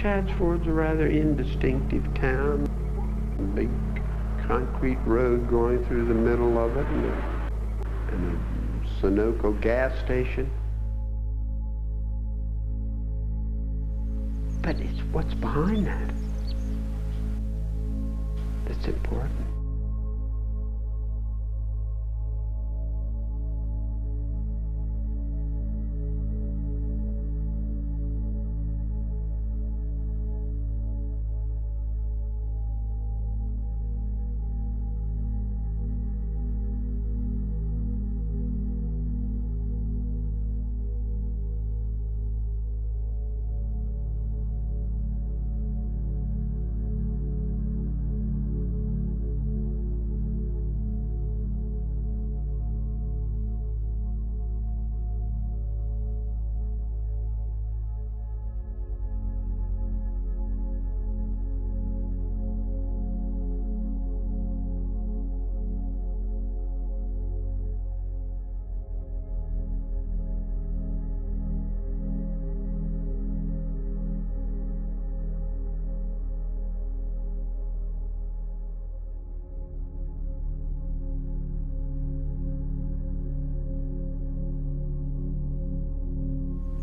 Chadsford's a rather indistinctive town. A big concrete road going through the middle of it, and a Sunoco gas station. But it's what's behind that that's important.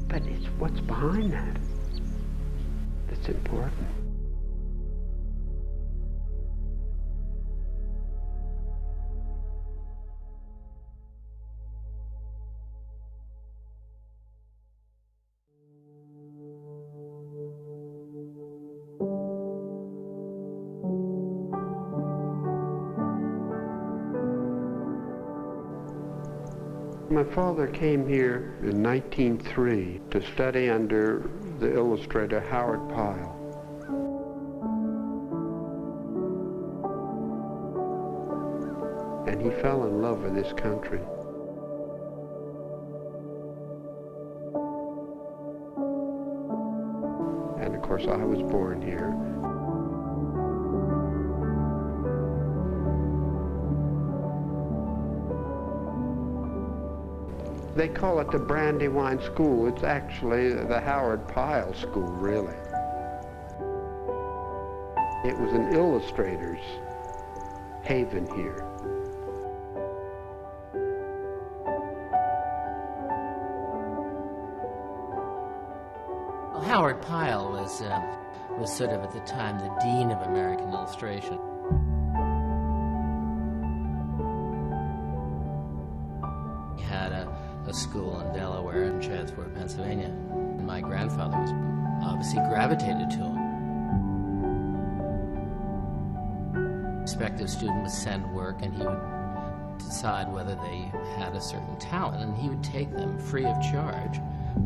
But it's what's behind that that's important. My father came here in 1903 to study under the illustrator Howard Pyle. And he fell in love with this country. And of course I was born here. They call it the Brandywine School. It's actually the Howard Pyle School, really. It was an illustrator's haven here. Well, Howard Pyle was sort of at the time the dean of American illustration. He had a school in Delaware and Chadsworth, Pennsylvania. And my grandfather was obviously gravitated to him. A prospective student would send work and he would decide whether they had a certain talent, and he would take them free of charge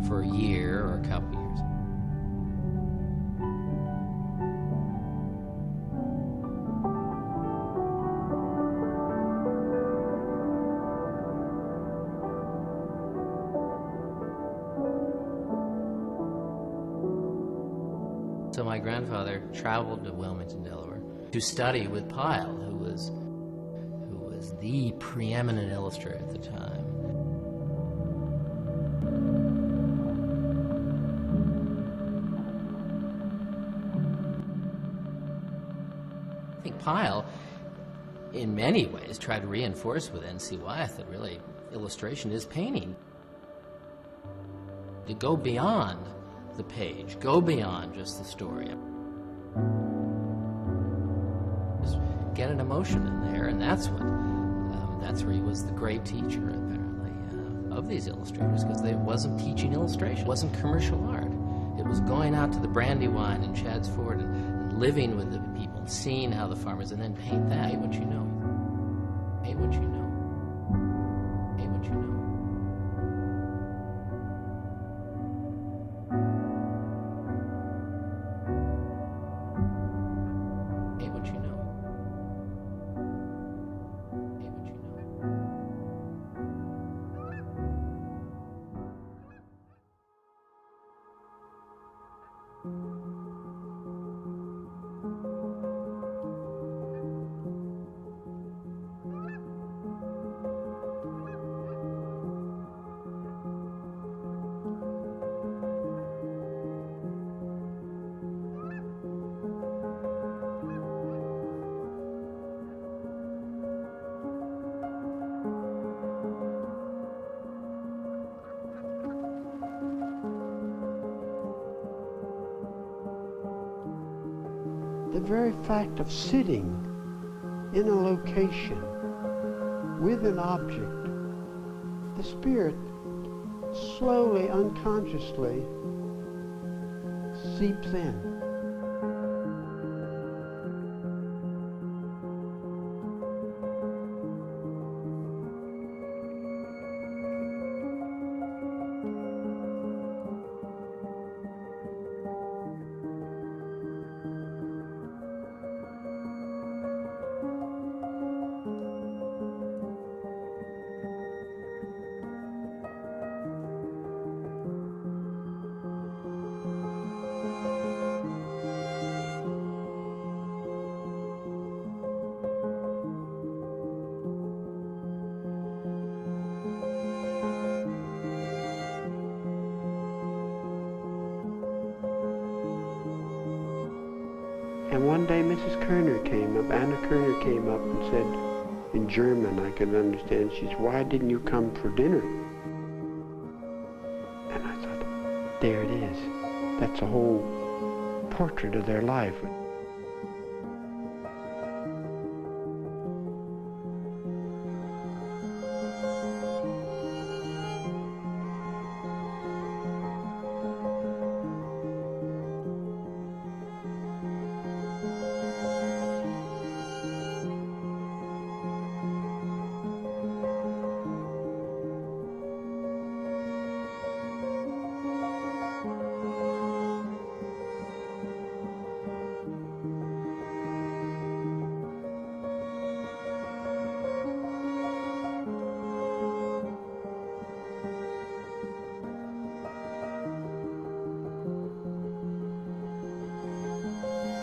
for a year or a couple years. So my grandfather traveled to Wilmington, Delaware, to study with Pyle, who was the preeminent illustrator at the time. I think Pyle, in many ways, tried to reinforce with N.C. Wyeth that really illustration is painting. To go beyond the page, go beyond just the story. Just get an emotion in there, and that's where he was the great teacher, apparently, of these illustrators, because it wasn't teaching illustration, it wasn't commercial art. It was going out to the Brandywine and Chadsford and living with the people, and seeing how the farmers, and then paint that. Paint what you know. Paint what you know. Paint what you know. very fact of sitting in a location with an object, the Spirit slowly, unconsciously seeps in. And one day Mrs. Anna Kerner came up and said, in German, I could understand, she said, "Why didn't you come for dinner?" And I thought, there it is. That's a whole portrait of their life.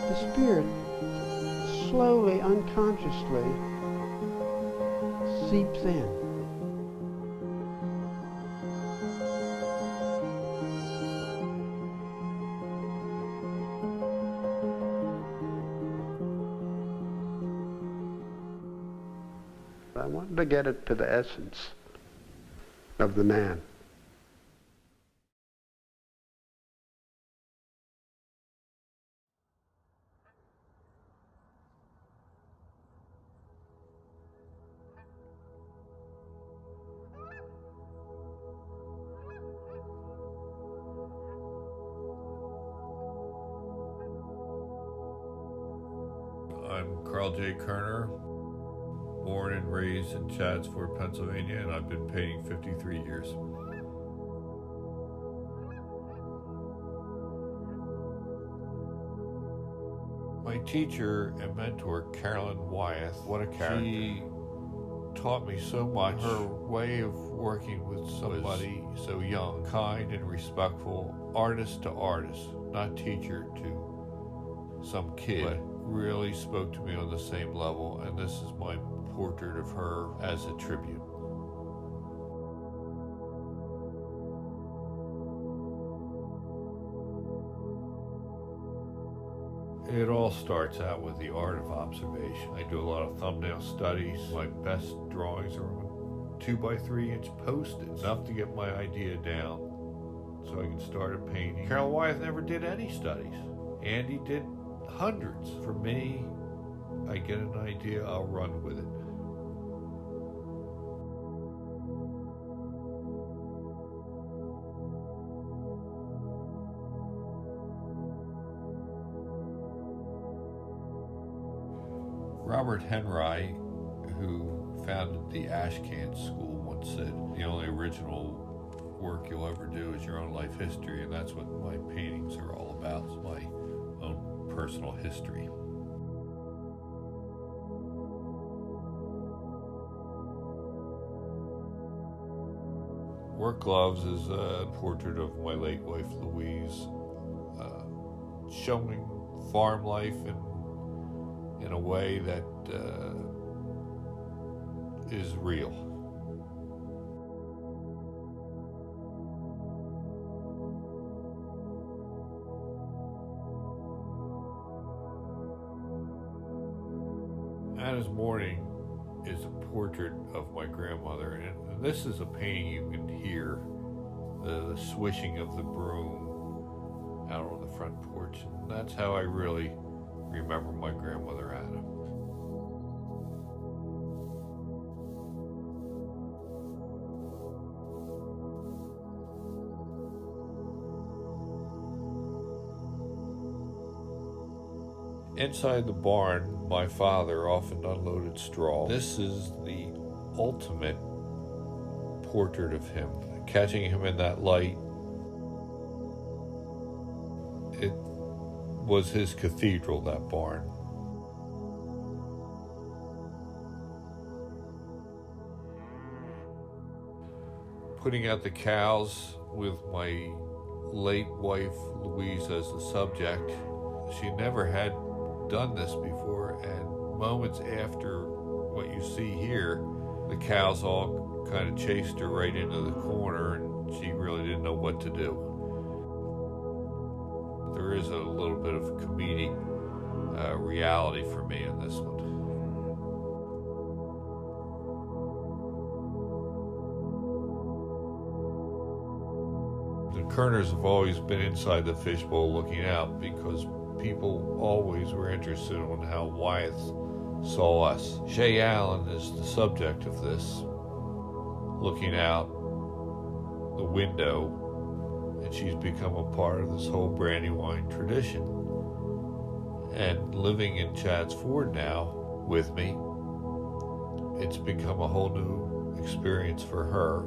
The Spirit slowly, unconsciously seeps in. I wanted to get it to the essence of the man. I'm Carl J. Kerner, born and raised in Chaddsford, Pennsylvania, and I've been painting 53 years. My teacher and mentor, Carolyn Wyeth, what a character. She taught me so much. Her way of working with somebody so young, kind and respectful, artist to artist, not teacher to some kid, but really spoke to me on the same level, and this is my portrait of her as a tribute. It all starts out with the art of observation. I do a lot of thumbnail studies. My best drawings are on 2x3-inch Post-its, enough to get my idea down so I can start a painting. Carol Wyeth never did any studies. Andy did hundreds. For me, I get an idea, I'll run with it. Robert Henry, who founded the Ashcan School, once said, the only original work you'll ever do is your own life history, and that's what my paintings are all about, is my own personal history. Work Gloves is a portrait of my late wife Louise, showing farm life in a way that is real. Anna's Morning is a portrait of my grandmother, and this is a painting you can hear the swishing of the broom out on the front porch, and that's how I really remember my grandmother Anna. Inside the barn, my father often unloaded straw. This is the ultimate portrait of him. Catching him in that light, it was his cathedral, that barn. Putting out the cows with my late wife Louise as the subject, she never had done this before, and moments after what you see here, the cows all kind of chased her right into the corner, and she really didn't know what to do. There is a little bit of comedic reality for me in this one. The Kerners have always been inside the fishbowl looking out, because people always were interested in how Wyeth saw us. Shay Allen is the subject of this, looking out the window, and she's become a part of this whole Brandywine tradition. And living in Chadds Ford now with me, it's become a whole new experience for her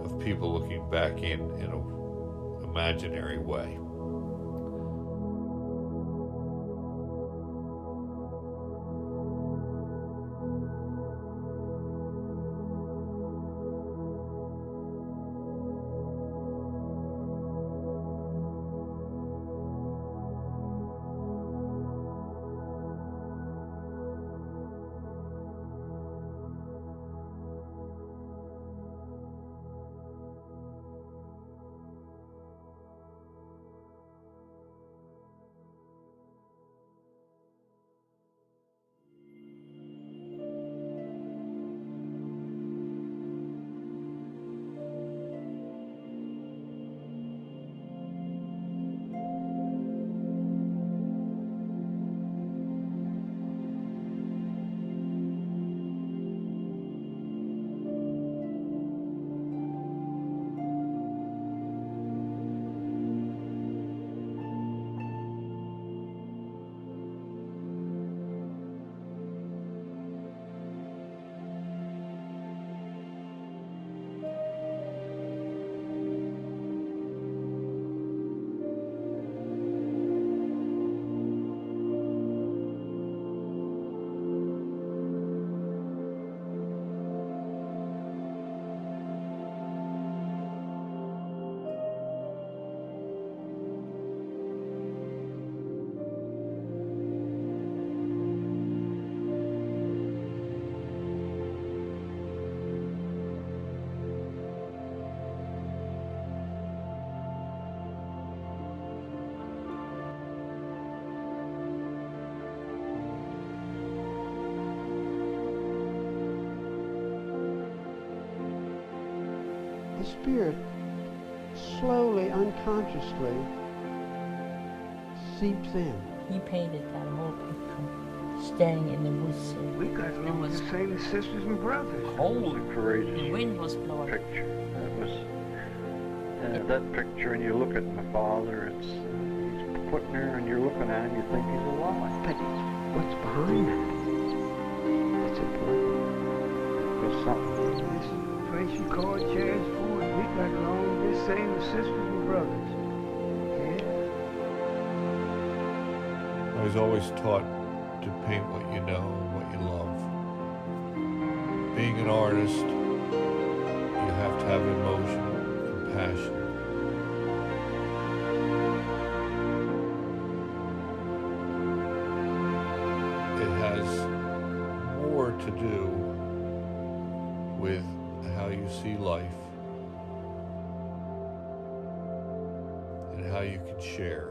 of people looking back in an imaginary way. The spirit slowly, unconsciously seeps in. He painted that whole picture, standing in the woods. We got along the same as sisters and brothers. Holy courageous The wind was blowing. picture. That picture, and you look at my father, it's he's putting there, and you're looking at him, you think he's alive. But what's behind it? It's important. There's something. This place you call Chadds Ford, we got along the same as sisters and brothers. Yeah. I was always taught to paint what you know and what you love. Being an artist, you have to have emotion and passion. It has more to do with how you see life and how you can share.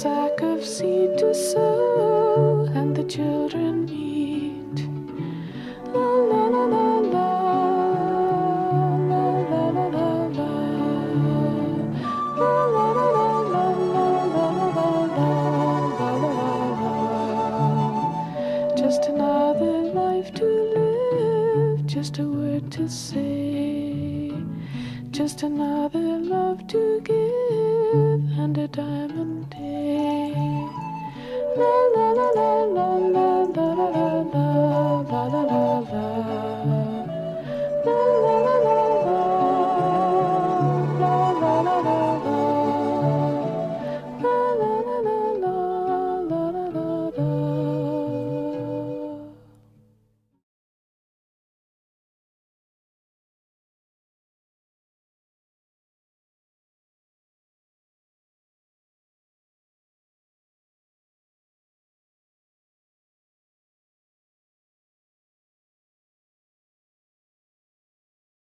sack of seed to sow, and the children eat. La la la la la, la la la la la, la la la la la, la la la la. Just another life to live, just a word to say, just another love to give, and a diamond day. La la la la la la la.